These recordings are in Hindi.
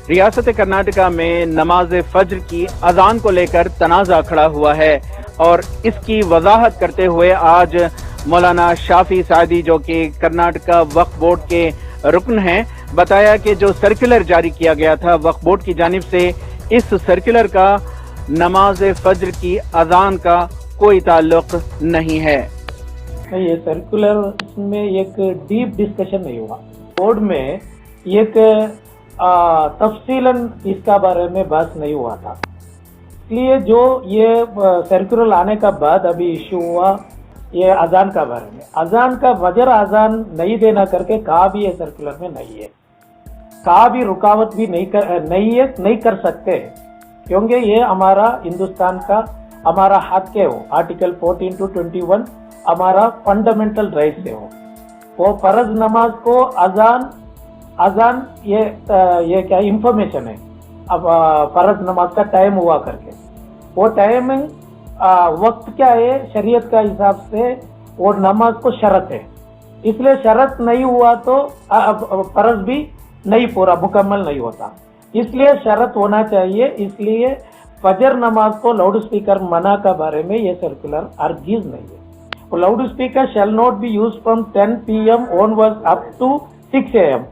रियासत कर्नाटका में नमाज फज्र की अजान को लेकर तनाज़ा खड़ा हुआ है और इसकी वजाहत करते हुए आज मौलाना शाफी सादी, जो कि कर्नाटका वक्फ बोर्ड के रुकन हैं, बताया कि जो सर्कुलर जारी किया गया था वक्फ बोर्ड की जानिब से, इस सर्कुलर का नमाज फज्र की अजान का कोई ताल्लुक नहीं है। ये सर्कुलर में एक डीप डिस्कशन नहीं हुआ। बोर्ड में एक तफसीलन इसका बारे में बहस नहीं हुआ था। इसलिए जो ये सर्कुलर आने का बाद अभी इश्यू हुआ ये अजान का बारे में। अजान का वजर अजान नहीं देना करके कहा भी ये सर्कुलर में नहीं है, कहा भी रुकावट भी नहीं कर सकते, क्योंकि ये हमारा हिंदुस्तान का हमारा हक है। वो आर्टिकल 14 to 21 हमारा फंडामेंटल राइट्स है। वो फर्ज नमाज को अजान ये क्या इंफॉर्मेशन है। अब फर्ज नमाज का टाइम हुआ करके वो टाइमिंग वक्त क्या है शरीयत का हिसाब से, वो नमाज को शरत है। इसलिए शरत नहीं हुआ तो फर्ज भी नहीं पूरा मुकम्मल नहीं होता, इसलिए शरत होना चाहिए। इसलिए फजर नमाज को लाउड स्पीकर मना का बारे में ये सर्कुलर हरगिज नहीं है। Loud speaker shall not be use from 10 PM onwards up to 6 AM,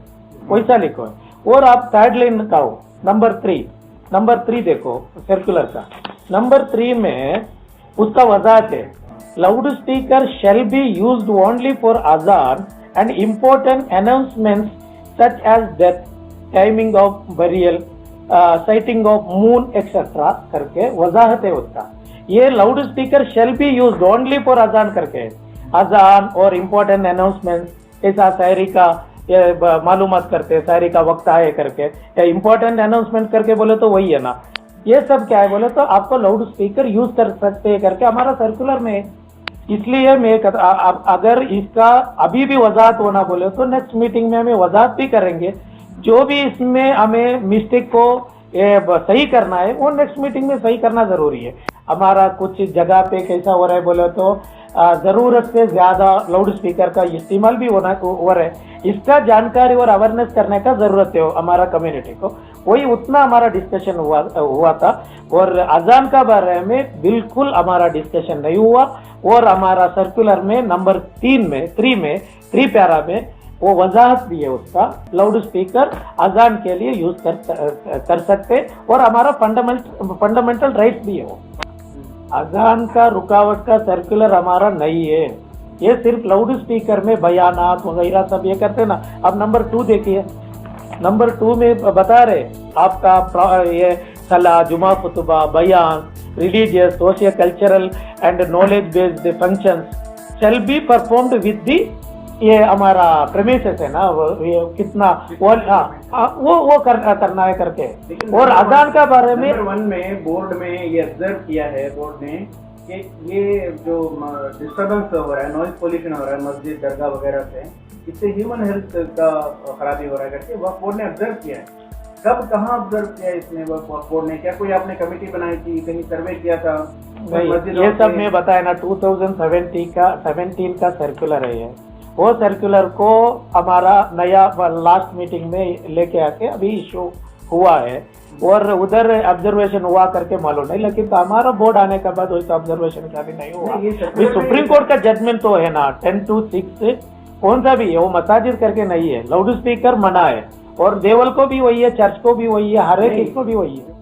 वैसा लिखो है। और आप थर्ड लाइन का हो नंबर 3 देखो सर्कुलर का। नंबर 3 में उसका वजाहत है, loud speaker shall be used only for azaan and important announcements such as death, timing of burial, sighting of moon etcetera करके वजाहत है उसका। ये loud speaker shall be used only for azaan करके, अजान और इम्पोर्टेंट अनाउंसमेंट ऐसा शायरी का मालूमात करते, शायरी का वक्त आए करके या इम्पोर्टेंट अनाउंसमेंट करके बोले तो वही है ना। ये सब क्या है बोले तो आपको लाउड स्पीकर यूज कर सकते हैं करके हमारा सर्कुलर में है। इसलिए मैं अगर इसका अभी भी वजाहत होना बोले तो नेक्स्ट मीटिंग में हमें वजाहत भी करेंगे। जो भी इसमें हमें मिस्टेक को सही करना है वो नेक्स्ट मीटिंग में सही करना जरूरी है। हमारा कुछ जगह पे कैसा हो रहा है बोले तो जरूरत से ज्यादा लाउड स्पीकर का इस्तेमाल भी हो रहा है। इसका जानकारी और अवेयरनेस करने का जरूरत है हमारा कम्युनिटी को। वही उतना हमारा डिस्कशन हुआ था। और अजान का बारे में बिल्कुल हमारा डिस्कशन नहीं हुआ। और हमारा सर्कुलर में नंबर 3 पैरा में वो वजाहत भी है उसका, लाउड स्पीकर अजान के लिए यूज कर सकते और हमारा फंडामेंटल राइट्स भी है। वो अजान का रुकावट का सर्कुलर हमारा नहीं है। ये सिर्फ लाउड स्पीकर में बयानात वगैरह सब ये करते ना। अब नंबर 2 देखिए, नंबर 2 में बता रहे आपका ये सलाह, जुमा, खुतबा, बयान, religious, socio cultural and knowledge based functions shall be performed with the, ये हमारा प्रेमिसेस है ना, ये कितना वो करना है करके। और अजान का बारे में नंबर 1 में बोर्ड में ये ऑब्जर्व किया है बोर्ड ने कि ये जो डिस्टर्बेंस हो रहा है, नॉइज पोल्यूशन हो रहा है मस्जिद दरगाह वगैरह से, इससे ह्यूमन हेल्थ का खराबी हो रहा है करके वक्फ बोर्ड ने ऑब्जर्व किया है। कब कहाँ ऑब्जर्व किया इसने वक्फ बोर्ड ने? क्या कोई आपने कमेटी बनाई थी, कहीं सर्वे किया था? ये सब मैं बताया ना, 2017 का सर्कुलर है ये। वो सर्कुलर को हमारा नया लास्ट मीटिंग में लेके आके अभी इशू हुआ है और उधर ऑब्जर्वेशन हुआ करके मालूम नहीं, लेकिन तो हमारा बोर्ड आने के बाद वैसा ऑब्जर्वेशन का भी नहीं हुआ। ये सुप्रीम कोर्ट का जजमेंट तो है ना 10 to 6 कौन सा भी है, वो मसाजिद करके नहीं है। लाउड स्पीकर मना है और देवल को भी वही है, चर्च को भी वही है, हर एक इसको भी वही है।